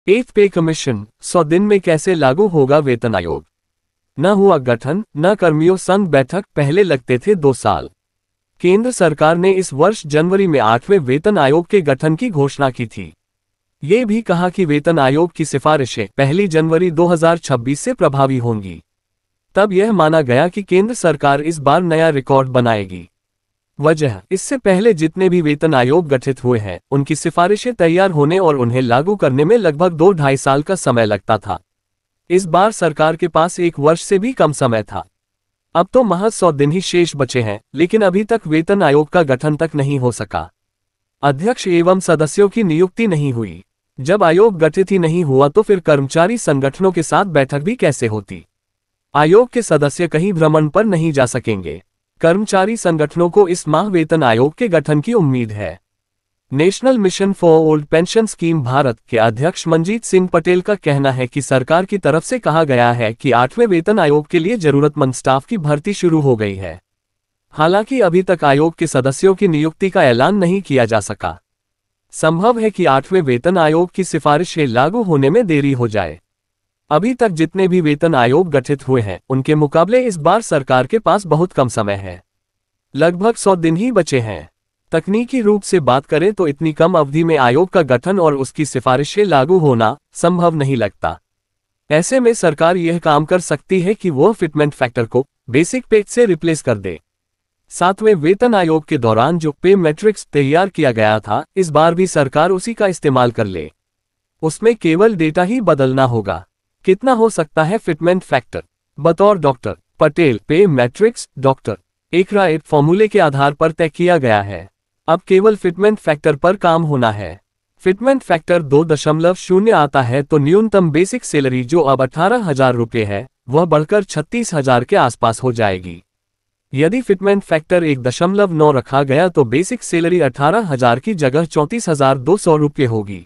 एथ पे कमीशन 100 दिन में कैसे लागू होगा वेतन आयोग। न हुआ गठन, न कर्मियों संग बैठक, पहले लगते थे 2 साल। केंद्र सरकार ने इस वर्ष जनवरी में 8वें वेतन आयोग के गठन की घोषणा की थी। ये भी कहा कि वेतन आयोग की सिफारिशें 1 जनवरी 2026 से प्रभावी होंगी। तब यह माना गया कि केंद्र सरकार इस बार नया रिकॉर्ड बनाएगी। वजह, इससे पहले जितने भी वेतन आयोग गठित हुए हैं उनकी सिफारिशें तैयार होने और उन्हें लागू करने में लगभग 2-2.5 साल का समय लगता था। इस बार सरकार के पास 1 वर्ष से भी कम समय था। अब तो महज 100 दिन ही शेष बचे हैं, लेकिन अभी तक वेतन आयोग का गठन तक नहीं हो सका। अध्यक्ष एवं सदस्यों की नियुक्ति नहीं हुई। जब आयोग गठित ही नहीं हुआ तो फिर कर्मचारी संगठनों के साथ बैठक भी कैसे होती। आयोग के सदस्य कहीं भ्रमण पर नहीं जा सकेंगे। कर्मचारी संगठनों को इस माह वेतन आयोग के गठन की उम्मीद है। National mission for old pension scheme Bharat के अध्यक्ष मनजीत सिंह पटेल का कहना है कि सरकार की तरफ से कहा गया है कि 8वें वेतन आयोग के लिए जरूरतमंद स्टाफ की भर्ती शुरू हो गई है। हालांकि अभी तक आयोग के सदस्यों की नियुक्ति का ऐलान नहीं किया जा सका। संभव है कि 8वें वेतन आयोग की सिफारिशें लागू होने में देरी हो जाए। अभी तक जितने भी वेतन आयोग गठित हुए हैं उनके मुकाबले इस बार सरकार के पास बहुत कम समय है। लगभग 100 दिन ही बचे हैं। तकनीकी रूप से बात करें तो इतनी कम अवधि में आयोग का गठन और उसकी सिफारिशें लागू होना संभव नहीं लगता। ऐसे में सरकार यह काम कर सकती है कि वो फिटमेंट फैक्टर को बेसिक पे से रिप्लेस कर दे। 7वें वेतन आयोग के दौरान जो पे मैट्रिक्स तैयार किया गया था, इस बार भी सरकार उसी का इस्तेमाल कर ले। उसमें केवल डेटा ही बदलना होगा। कितना हो सकता है फिटमेंट फैक्टर? बतौर डॉक्टर पटेल, पे मैट्रिक्स डॉक्टर एकरा एक फॉर्मूले के आधार पर तय किया गया है। अब केवल फिटमेंट फैक्टर पर काम होना है। फिटमेंट फैक्टर 2.0 आता है तो न्यूनतम बेसिक सैलरी जो अब 18,000 रुपये है वह बढ़कर 36,000 के आसपास हो जाएगी। यदि फिटमेंट फैक्टर 1.9 रखा गया तो बेसिक सैलरी 18,000 की जगह 34,200 रुपये होगी।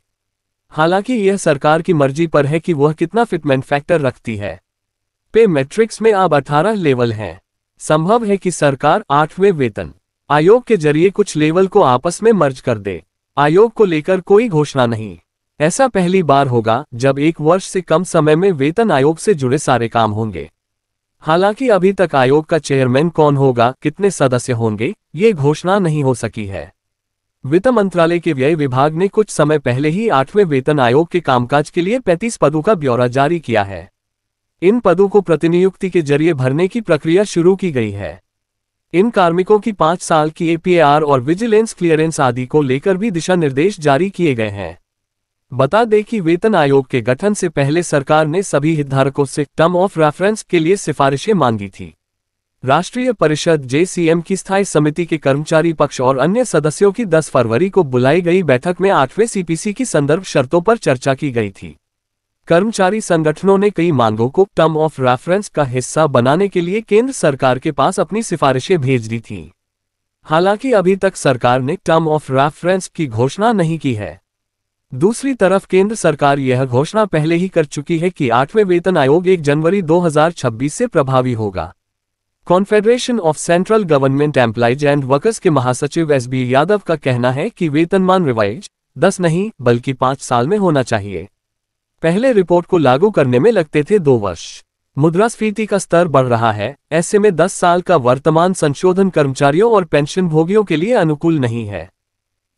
हालांकि यह सरकार की मर्जी पर है कि वह कितना फिटमेंट फैक्टर रखती है। पे मैट्रिक्स में अब 18 लेवल हैं। संभव है कि सरकार 8वें वेतन आयोग के जरिए कुछ लेवल को आपस में मर्ज कर दे। आयोग को लेकर कोई घोषणा नहीं। ऐसा पहली बार होगा जब 1 वर्ष से कम समय में वेतन आयोग से जुड़े सारे काम होंगे। हालांकि अभी तक आयोग का चेयरमैन कौन होगा, कितने सदस्य होंगे, ये घोषणा नहीं हो सकी है। वित्त मंत्रालय के व्यय विभाग ने कुछ समय पहले ही 8वें वेतन आयोग के कामकाज के लिए 35 पदों का ब्यौरा जारी किया है। इन पदों को प्रतिनियुक्ति के जरिए भरने की प्रक्रिया शुरू की गई है। इन कार्मिकों की 5 साल की एपीआर और विजिलेंस क्लियरेंस आदि को लेकर भी दिशा निर्देश जारी किए गए हैं। बता दें कि वेतन आयोग के गठन से पहले सरकार ने सभी हितधारकों से टर्म ऑफ रेफरेंस के लिए सिफारिशें मांगी थी। राष्ट्रीय परिषद जेसीएम की स्थायी समिति के कर्मचारी पक्ष और अन्य सदस्यों की 10 फरवरी को बुलाई गई बैठक में 8वें सीपीसी की संदर्भ शर्तों पर चर्चा की गई थी। कर्मचारी संगठनों ने कई मांगों को टर्म ऑफ रेफरेंस का हिस्सा बनाने के लिए केंद्र सरकार के पास अपनी सिफारिशें भेज दी थीं। हालांकि अभी तक सरकार ने टर्म ऑफ रेफरेंस की घोषणा नहीं की है। दूसरी तरफ केंद्र सरकार यह घोषणा पहले ही कर चुकी है कि 8वें वेतन आयोग 1 जनवरी 2026 से प्रभावी होगा। Confederation of central government employees and workers के महासचिव एसबी यादव का कहना है कि वेतनमान रिवाइज 10 नहीं बल्कि 5 साल में होना चाहिए। पहले रिपोर्ट को लागू करने में लगते थे 2 वर्ष। मुद्रास्फीति का स्तर बढ़ रहा है, ऐसे में 10 साल का वर्तमान संशोधन कर्मचारियों और पेंशन भोगियों के लिए अनुकूल नहीं है।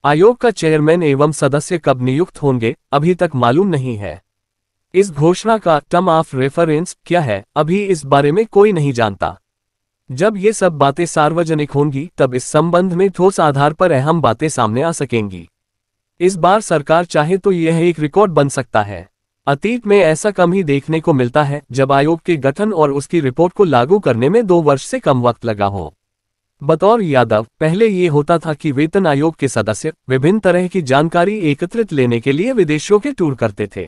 आयोग का चेयरमैन एवं सदस्य कब नियुक्त होंगे अभी तक मालूम नहीं है। इस घोषणा का टर्म ऑफ रेफरेंस क्या है अभी इस बारे में कोई नहीं जानता। जब ये सब बातें सार्वजनिक होंगी तब इस संबंध में ठोस आधार पर अहम बातें सामने आ सकेंगी। इस बार सरकार चाहे तो यह एक रिकॉर्ड बन सकता है। अतीत में ऐसा कम ही देखने को मिलता है जब आयोग के गठन और उसकी रिपोर्ट को लागू करने में 2 वर्ष से कम वक्त लगा हो। बतौर यादव, पहले ये होता था कि वेतन आयोग के सदस्य विभिन्न तरह की जानकारी एकत्रित लेने के लिए विदेशों के टूर करते थे।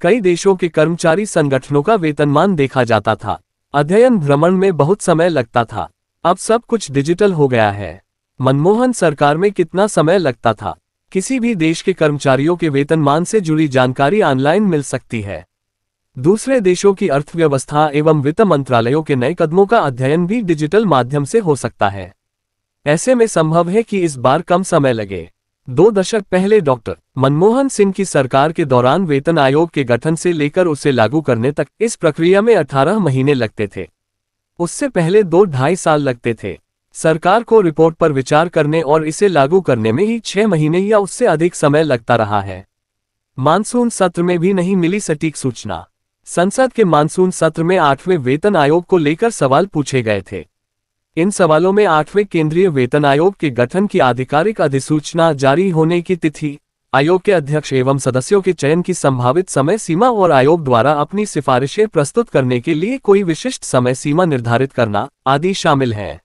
कई देशों के कर्मचारी संगठनों का वेतनमान देखा जाता था। अध्ययन भ्रमण में बहुत समय लगता था। अब सब कुछ डिजिटल हो गया है। मनमोहन सरकार में कितना समय लगता था। किसी भी देश के कर्मचारियों के वेतनमान से जुड़ी जानकारी ऑनलाइन मिल सकती है। दूसरे देशों की अर्थव्यवस्था एवं वित्त मंत्रालयों के नए कदमों का अध्ययन भी डिजिटल माध्यम से हो सकता है। ऐसे में संभव है कि इस बार कम समय लगे। 2 दशक पहले डॉक्टर मनमोहन सिंह की सरकार के दौरान वेतन आयोग के गठन से लेकर उसे लागू करने तक इस प्रक्रिया में 18 महीने लगते थे। उससे पहले 2-2.5 साल लगते थे। सरकार को रिपोर्ट पर विचार करने और इसे लागू करने में ही 6 महीने या उससे अधिक समय लगता रहा है। मानसून सत्र में भी नहीं मिली सटीक सूचना। संसद के मानसून सत्र में 8वें वेतन आयोग को लेकर सवाल पूछे गए थे। इन सवालों में 8वें केंद्रीय वेतन आयोग के गठन की आधिकारिक अधिसूचना जारी होने की तिथि, आयोग के अध्यक्ष एवं सदस्यों के चयन की संभावित समय सीमा और आयोग द्वारा अपनी सिफारिशें प्रस्तुत करने के लिए कोई विशिष्ट समय सीमा निर्धारित करना आदि शामिल हैं।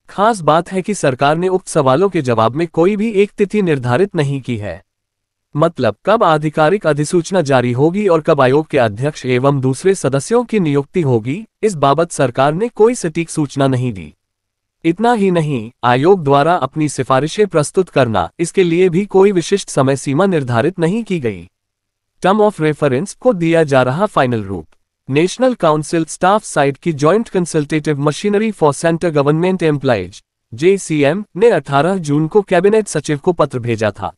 खास बात है कि सरकार ने उक्त सवालों के जवाब में कोई भी एक तिथि निर्धारित नहीं की है। मतलब कब आधिकारिक अधिसूचना जारी होगी और कब आयोग के अध्यक्ष एवं दूसरे सदस्यों की नियुक्ति होगी, इस बाबत सरकार ने कोई सटीक सूचना नहीं दी। इतना ही नहीं, आयोग द्वारा अपनी सिफारिशें प्रस्तुत करना, इसके लिए भी कोई विशिष्ट समय सीमा निर्धारित नहीं की गई। टर्म ऑफ रेफरेंस को दिया जा रहा फाइनल रूप। नेशनल काउंसिल स्टाफ साइड की joint consultative machinery for centre government employees (JCM) ने 18 जून को कैबिनेट सचिव को पत्र भेजा था।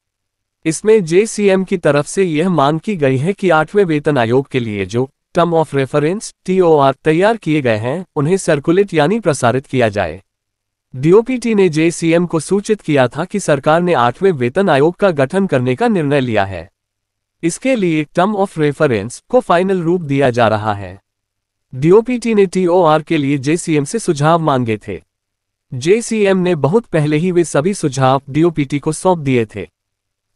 इसमें JCM की तरफ से यह मांग की गई है कि 8वें वेतन आयोग के लिए जो टर्म ऑफ रेफरेंस (TOR) तैयार किए गए हैं, उन्हें सर्कुलेट यानी प्रसारित किया जाए। DOPT ने JCM को सूचित किया था कि सरकार ने 8वें वेतन आयोग का गठन करने का निर्णय लिया है। इसके लिए टर्म ऑफ रेफरेंस को फाइनल रूप दिया जा रहा है। DOPT ने TOR के लिए JCM से सुझाव मांगे थे। JCM ने बहुत पहले ही वे सभी सुझाव DOPT को सौंप दिए थे।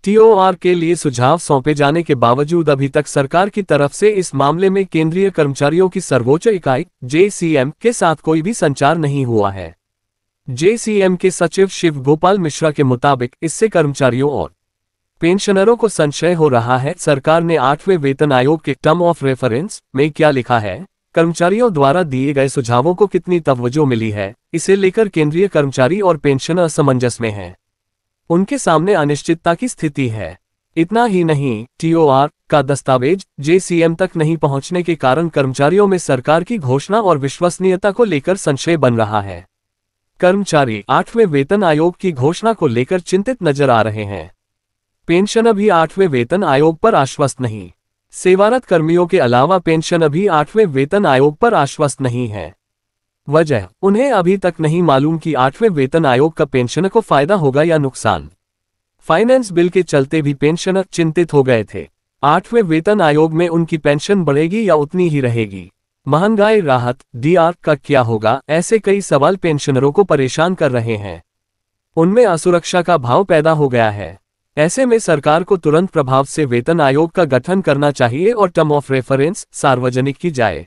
TOR के लिए सुझाव सौंपे जाने के बावजूद अभी तक सरकार की तरफ से इस मामले में केंद्रीय कर्मचारियों की सर्वोच्च इकाई JCM के साथ कोई भी संचार नहीं हुआ है। JCM के सचिव शिव गोपाल मिश्रा के मुताबिक इससे कर्मचारियों और पेंशनरों को संशय हो रहा है सरकार ने 8वें वेतन आयोग के टर्म ऑफ रेफरेंस में क्या लिखा है, कर्मचारियों द्वारा दिए गए सुझावों को कितनी तवज्जो मिली है, इसे लेकर केंद्रीय कर्मचारी और पेंशनर असमंजस में हैं। उनके सामने अनिश्चितता की स्थिति है। इतना ही नहीं, TOR का दस्तावेज JCM तक नहीं पहुंचने के कारण कर्मचारियों में सरकार की घोषणा और विश्वसनीयता को लेकर संशय बन रहा है। कर्मचारी 8वें वेतन आयोग की घोषणा को लेकर चिंतित नजर आ रहे हैं। पेंशनर भी 8वें वेतन आयोग पर आश्वस्त नहीं। सेवारत कर्मियों के अलावा पेंशनर भी 8वें वेतन आयोग पर आश्वस्त नहीं है। वजह, उन्हें अभी तक नहीं मालूम कि 8वें वेतन आयोग का पेंशनर को फायदा होगा या नुकसान। फाइनेंस बिल के चलते भी पेंशनर चिंतित हो गए थे। 8वें वेतन आयोग में उनकी पेंशन बढ़ेगी या उतनी ही रहेगी, महंगाई राहत DR का क्या होगा, ऐसे कई सवाल पेंशनरों को परेशान कर रहे हैं। उनमें असुरक्षा का भाव पैदा हो गया है। ऐसे में सरकार को तुरंत प्रभाव से वेतन आयोग का गठन करना चाहिए और टर्म ऑफ रेफरेंस सार्वजनिक की जाए।